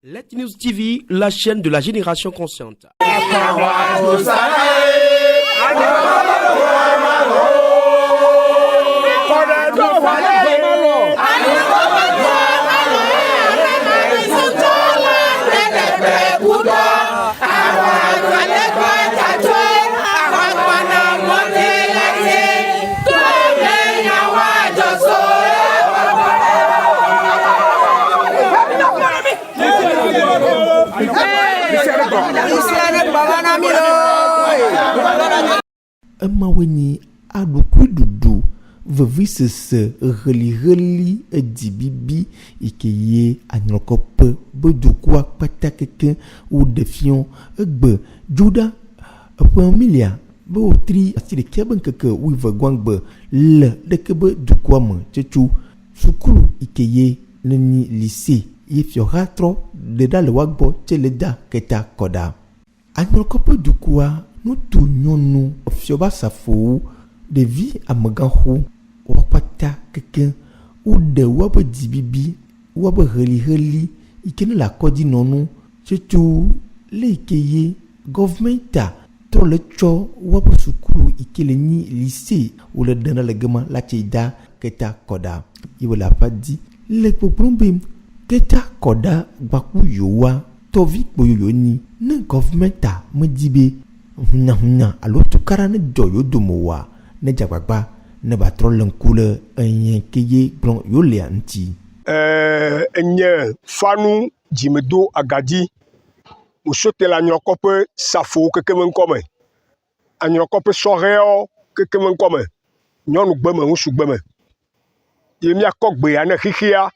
Let News TV, la chaîne de la génération consciente. Emaweni aduku dudu vevi sese reli edibibi ikeye anyokope bedukua kpata keke ou defion egbe juda emilia be otri asire keben keke ou vegwangbe le dekebe dukua me chechu sukulu ikeye neni lycée yefiora tro deda le wagbo cheleda keta koda anyokope dukua nutu nyɔnu fioba safo ɖevi amegaxo wakpata keke woɖe wobe dzibibi wobe heliheli yike ne le akɔdzinɔnu tsotso le yike ye gɔvmenta trɔ le tsɔ wobe sukulu yike le nyi lycée wole ɖena le gema la tse da keta kɔda ye wole aƒa di le kpokplɔ be keta kɔda gbaku yowa tɔvi kpoyoyo ni ne gɔvmenta medzi be hunya alo tukara ne dɔ yo domowa ne dzagbagba ne ba trɔ le ŋku le enye keye gblɔ yo lia ŋuti. Enye fanu dzimedo agadi musote le anyrɔkɔƒe safowo keke me ŋkɔme anyrɔkɔƒe sɔhɛwo keke me ŋkɔme nyɔnu gbeme ŋutsu gbeme ye miakɔ gbea ne xixia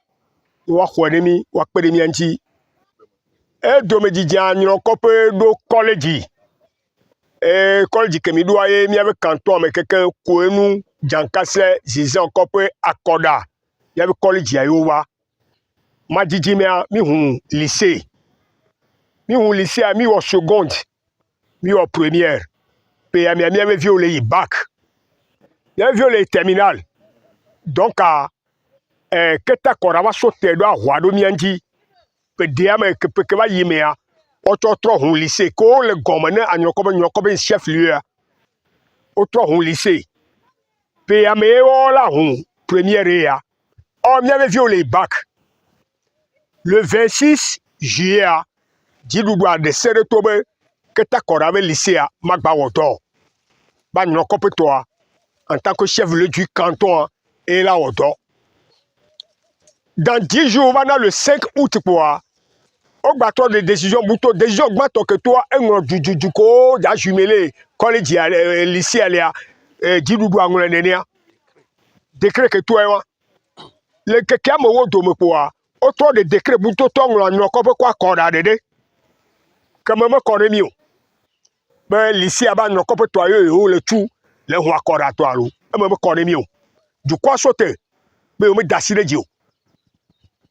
ne woaxɔe ɖe mi woakpe ɖe mia ŋuti edomedzidze anyrɔkɔƒe ɖo kɔlɛdzi. College kemi ɖoa ye miabe canton me keke Koenu, Jankase, Zizan kɔƒe Akɔda miabe college ayo wa. Ma dzidzi mi hu lycée. Mi hu lycée mi wɔ seconde, mi wɔ première. Pe ya miabe viwo le yi bac. Miabe viwo le yi terminal. Donc keta kɔda va so te ɖo ahua ɖo mia ŋuti. Pe dea me ke va yi mea wotrɔ hu lycée ko le gɔme ne anyrɔkɔƒe chef lieu wotrɔ hu lycée pe amewo la hu première ya miabe viwo le bac le 26 juillet dziɖuɖua ɖe se ɖe to be keta kɔɖa be lycée magba wɔ dɔ ba anyrɔkɔƒe tɔa en tant que chef lieu du canton et la wɔ dɔ dans 10 jours va na le 5 août kpoa o gbatɔ de décision buto décision gbatɔ ke toa eŋlɔ dududu ko da jumele college lycée alia dziɖuɖu aŋlɔ nenea décret ke toa wa le keke ame wo dome kpoa o trɔ de décret buto tɔ ŋlɔ anyrɔkɔƒe ko akɔɖa ɖeɖe keme me kɔ ɖe mi o be lycée aba anyrɔkɔƒe tɔa yo le tu le hu akɔɖa tɔa lo eme me kɔ ɖe mi o dukɔa so te be yo me da asi ɖe dzi o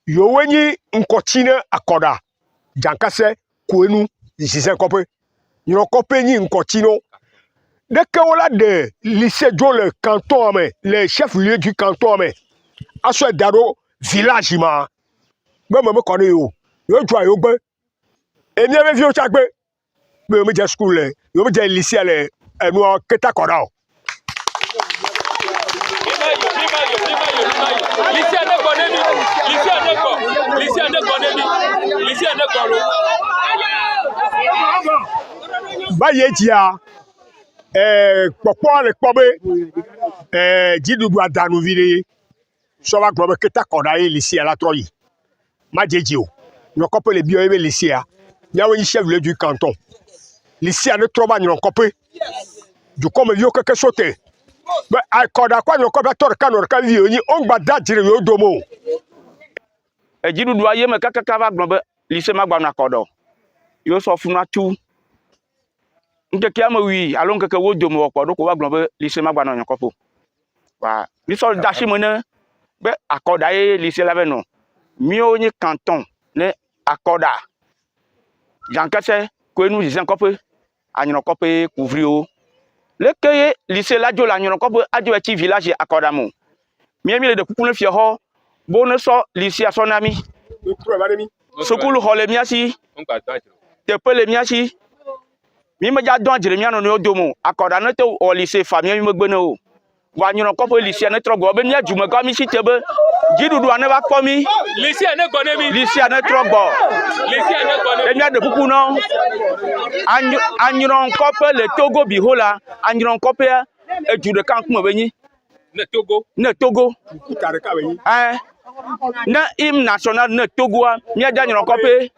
yowoe nyi ŋkɔtsi ne akɔɖa Jankase, Koenu, Zizan kɔƒe. Nyrɔkɔƒe nyi ŋkɔtsi no. Ɖeke wo la de lycée dzo le canton me, le chef lieu du canton me. Aso da ɖo village ma. Be me kɔ ne yo. Yo dzua yo gbe. E miabe viwo tsa gbe. Be yo me dze school le, yo me dze lycée le enua keta kɔɖa o. Ba ye dzia kpɔkpɔ le kpɔ be dziɖuɖu adanuvi ɖe sɔ va gblɔ be keta kɔɖa ye lycée la trɔ yi ma dzedzi o nyrɔkɔƒe le biɔ ye be lycée miawo nyi chef lieu du canton lycée ne trɔ va nyrɔkɔƒe dukɔmeviwo keke so te be akɔɖa ko anyrɔkɔƒe tɔ ɖeka nɔ ɖeka vi yonyi o ŋgba da dzre yo dome o. Dziɖuɖua ye me kaka va gblɔ be lycée ma gbanɔ akɔɖɔ yo sɔ funa tu nkeke ame wi alo nkeke wo dome wɔ kpɔ ɖo ko va gblɔ be lycée ma gbanɔ anyrɔkɔƒe wa mi sɔ da asi me ne be akɔɖa ye lycée la be nɔ miwo nye canton ne akɔɖa Jankase Koenu Zizan kɔƒe anyrɔkɔƒe couvriwo leke ye lycée la dzo le anyrɔkɔƒe adzo etsi village akɔɖa mo mi le de kuku ne fiexɔ bo ne sɔ lycée sɔ na mi Sukulu xɔ le mía si. Teƒe le mía si. Mi me dza dɔn adzre mía nɔnɔewo dome o. Akɔda ne te wɔ lycée fa mía mi megbe ne o. Wa nyrɔ kɔƒe lycée ne trɔ gbɔ be mía dumegã mi si te be dziɖuɖua ne va kpɔ mi. Lycée ne gbɔ ne mi. Lycée ne trɔ gbɔ. Lycée ne gbɔ ne mi. E mía de kuku nɔ. Anyrɔ kɔƒe le Togo biho la. Anyrɔ kɔƒea edu ɖeka ŋkume be nyi. Ne Togo. Ne Togo. Kuta ɖeka be nyi. Ne hymne national ne Togoa, mia da nyrɔ kɔƒe.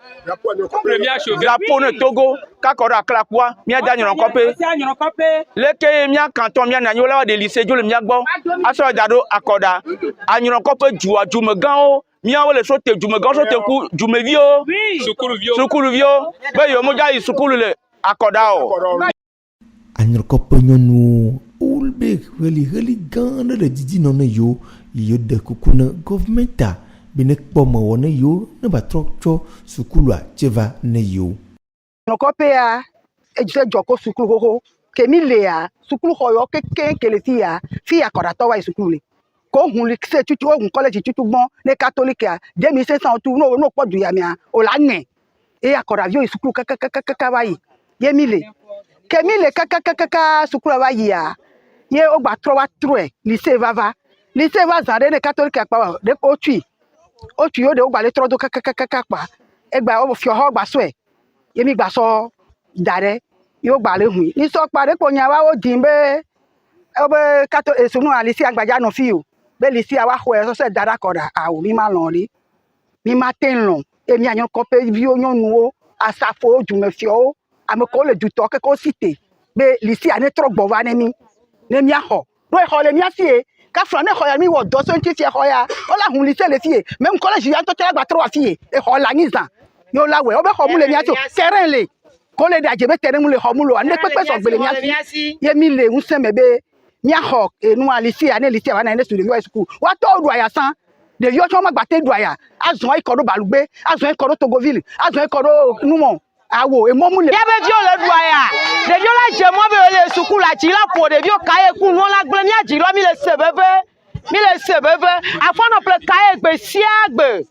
Premier chauffeur. Drapeau ne Togo, kakɔ ɖe aklakua, mia da nyrɔ kɔƒe. Leke mia canton mia nanyi wole wa de lycée dzo le mia gbɔ. Asɔ da ɖo akɔda. Anyrɔ kɔƒe dua dumegãwo, miawo le so te dumegãwo so te ku dumeviwo. Sukuluviwo. Sukuluviwo. Be yewo mo dza yi sukulu le akɔda o. Anyrɔkɔƒe nyɔnuwo wolbe ɣeli gã aɖe le didi nɔ ne yewo de kuku ne gɔvmenta be ne kpɔ mewɔ ne yewo ne ba trɔ tsɔ sukulua tse va ne yewo. Anyrɔkɔƒea edze dzɔ ko sukulu xoxo ke mi lea sukuluxɔ yɔ keke ke le fi akɔdatɔ wa yi sukulu le ko hun lycée tutu o hun collège tutu gbɔ ne catholiquea 2500 tu no kpɔ du ya mia o la ŋɛ e akɔdaviwo yi sukulu kakakaka va yi ye mi le ke mi le kakakaka sukulu va yia ye o gba trɔ wa trɔe lycée va lycée va zã ɖe ne catholiquea kpa wa de o tui o de o gba le trɔ do kakakaka kpa egba o fiɔhɔ gba sɔe ye mi gba sɔ da ɖe yo gba le hui ni sɔ kpa ɖe kpo nya wa wo dim be be kato esunu lycée agbadza nɔ fi o be lycée wa xɔe sɔsɛ da ɖe akɔda awo mi ma lɔn li mi ma te lɔn e mi anyo kɔƒe viwo nyɔnuwo asafowo dumefiɔwo ame ko le dutɔ ke ko si te be lycée ne trɔ gbɔ va ne mi ne mia xɔ no exɔ le mia sie kafra ne xɔ ya mi wɔ dɔ so ŋuti fie xɔ ya o la hun lycée le fie même collège ya ntɔ tɛ gba trɔ wa fie exɔ la nyi zã yo la wɛ o be xɔ mu le mia to terrain le ko le da dze be terrain mu le xɔ mu lo ane kpekpe sɔ gbele mia si ye mi le ŋusẽ me be mia xɔ enua lycée ne lycée va na ne su ɖeviwo yi suku wa tɔ ɖu aya sã ɖeviwo tsɔ ma gba te ɖu aya azɔ yi kɔ ɖo balugbe azɔ yi kɔ ɖo togoville azɔ yi kɔ ɖo numɔ awo emɔ mu le. Yabe viwo le ɖu aya ɖeviwo la dze mɔ be le suku la dzi la ƒo ɖeviwo ka ye ku nuwo la gblẽ mia dzi lɔ mi le se veve afɔnɔ ple ka ye gbe sia gbe.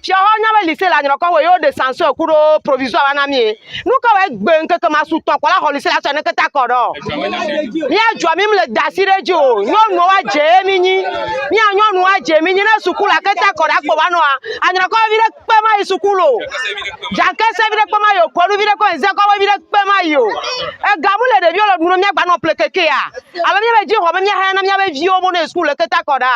Fiawo nya be lycée la nyrɔkɔ wo yo de censure ku do provisoire wana mi nu ka we gbe nkeke ma su tɔ kɔla xɔ lycée la sɔ ne keta kɔ dɔ mia dzɔ mi le dasi ɖe dzi o nyɔnuwo wa dze mi nyi mia nyɔnuwo wa dze mi nyi ne suku la keta kɔ da kpɔ va nɔa anyrɔkɔ vi ɖe kpe ma yi suku lo jankese vi ɖe kpe ma yi o kɔnu vi ɖe kɔ nze kɔ vi ɖe kpe ma yi o egamu le ɖeviwo le ɖunu mia gba nɔ ple keke ya alo mia be dzi xɔ be mia hã na mia be viwo mo ne suku le keta kɔ da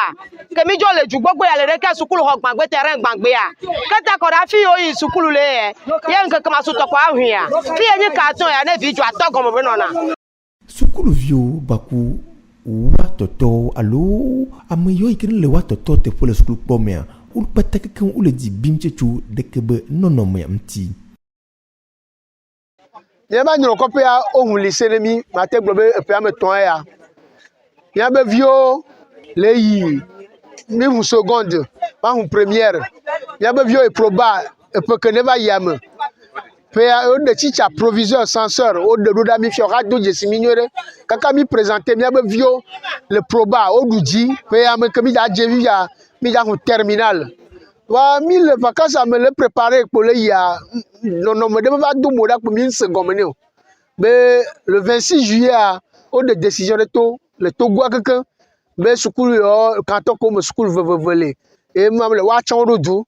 ke mi dzo le dzugbɔgbe ya le ɖe ke sukulu xɔ gbagbe terrain gbagbe ya keta kɔ da fi yo yi sukulu le ye nkeke ma su tɔ kɔ ahui ya fi ye nyi carton ya ne vi dzo atɔ gɔme be nɔna. Sukuluviwo baku wa tɔtɔ alo ame yiwo yi ke le wa tɔtɔ teƒe le sukulu kpɔ mea wo kpata kekeŋ wo le dzi bim tso ɖeke be nɔnɔme ya ŋuti. Miaba nyrɔkɔƒea o hun lycée ne mi mate gblɔ be eƒea me tɔn ya miabe viwo le yi mi hun seconde ma hun première miabe viwo e proba eƒe ke ne va yi ame ƒea o de tsitsa proviseur censeur o de ɖo ɖa mi fiɔ ha do dzesi mi nyuie ɖe kaka mi présenter miabe viwo le proba o ɖu dzi ƒea me ke mi dza dze via mi dza hun terminal wa mi le vacances me le préparer kpo le yia nɔnɔme ɖe va do mo ɖa kpo mi ŋse gɔme ne o be le 26 juillet a o de décision ɖe to le Togoa kekeŋ be sukulu yɔ kantɔ ko me sukulu veveve le e ma le wa tsɔ ɖo du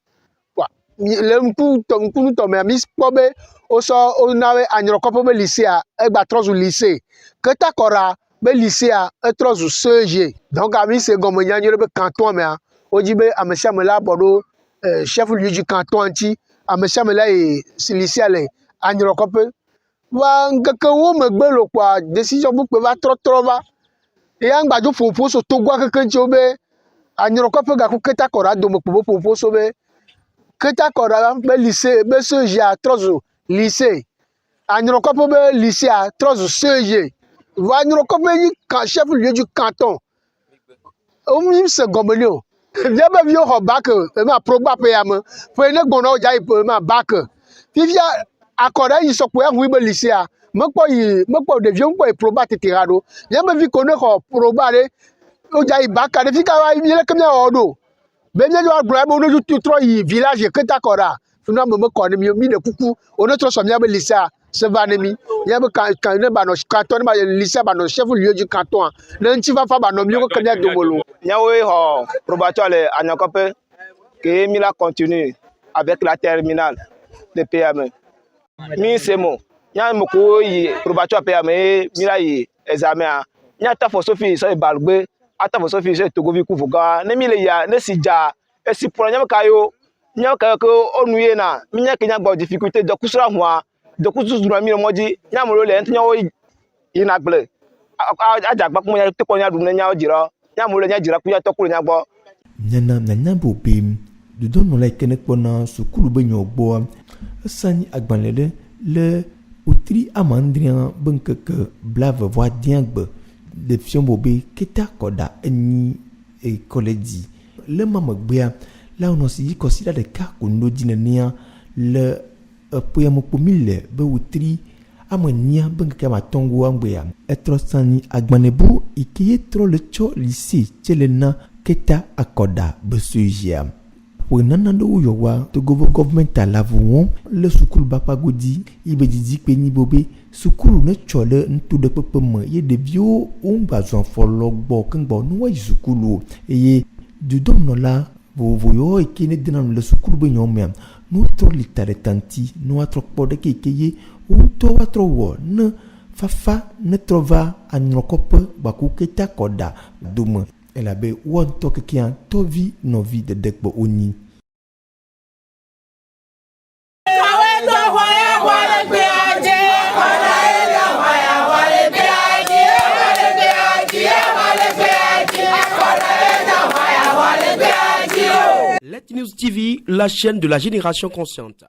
le ŋkunutɔ mea mi kpɔ be wosɔ wona be anyrɔkɔƒe be lycée a egba trɔ zu lycée keta kɔra be lycée a etrɔ zu CEG donc ami se gɔme nya nyuie be canton mea wo dzi be ame sia ame la bɔ ɖo chef lieu du canton ŋuti ame sia ame la yi si lycée le anyrɔkɔƒe wa ŋkeke wo megbe lo kpoa décision bukpe va trɔ va eya ŋgbadzo ƒoƒo so Togoa kekeŋ tsi wo be anyrɔkɔƒe gaku keta kɔra dome kpo be ƒoƒo so be keta kɔra be lycée be CEG a trɔ zu lycée anyrɔkɔƒe be lycée a trɔ zu CEG va anyrɔkɔƒe yi chef lieu du canton o mi se gɔme ne o miabe viwo xɔ bac ema proba ƒe ya me ƒe ne gbɔna wo dza yi ƒe ema bac fifia akɔda yi sɔkpo ya hui be lycée a mekpɔ ɖeviwo ŋkpɔ yi proba tete ha ɖo miabe vi ko ne xɔ proba ɖe o dza yi bac ɖe fi ka wa mi leke mia wɔ ɖo be mia dzo agblɔ be wo ne trɔ yi village keta kɔda funa me ko ne mi de kuku ono tro so mi abe lisa se va ne mi ya be kan ne ba no canton ba lisa ba no chef lieu du canton ne nti va fa ba no mi ko kenya domolo nyawe ho probatoire le anyakope que Mila continue avec la terminale de PME. Mi semo nya moko yi probatoire PME Mila yi examen nya ta fo sofi so balgbe ata fo sofi so togovi ku voga ne mi le ya ne sija e si pro nya ka ko onuye na mi nya kenya gbo difficulté de kusura hwa de kusuzu na mi moji nya mo le ntnya wo yi na gble ajagba ku nya te ko nya du nya ojiro nya mo le nya jira ku nya to ku nya gbo nana bobe de don no like ne kpona sukulu be nyogbo sani agbanlede le utri amandrian benkeke blave voix diangbe de fion bobe keta koda eni e koledi le mamgbea la on si considère de cas ko no dinania le poyamoko mille be utri amania benkeke matongo angbea etro sani agbanebu ikiye tro le cho lycée chelena keta akoda besujia wenana do yowa to government alavuon le sukulu bapagodi ibedidi peni bobe sukulu ne chole ntu de pepeme ye de bio umba zon fologbo kengbo no sukulu eye du dom no la voyo ekine dinan le sukulu be nyome no tro litare tanti no atro pode kekeye unto atro wo ne fafa ne trova anrokope baku keta koda dum elle avait one talk qui a tovi no vie de dekbo oni Let News TV, la chaîne de la génération consciente.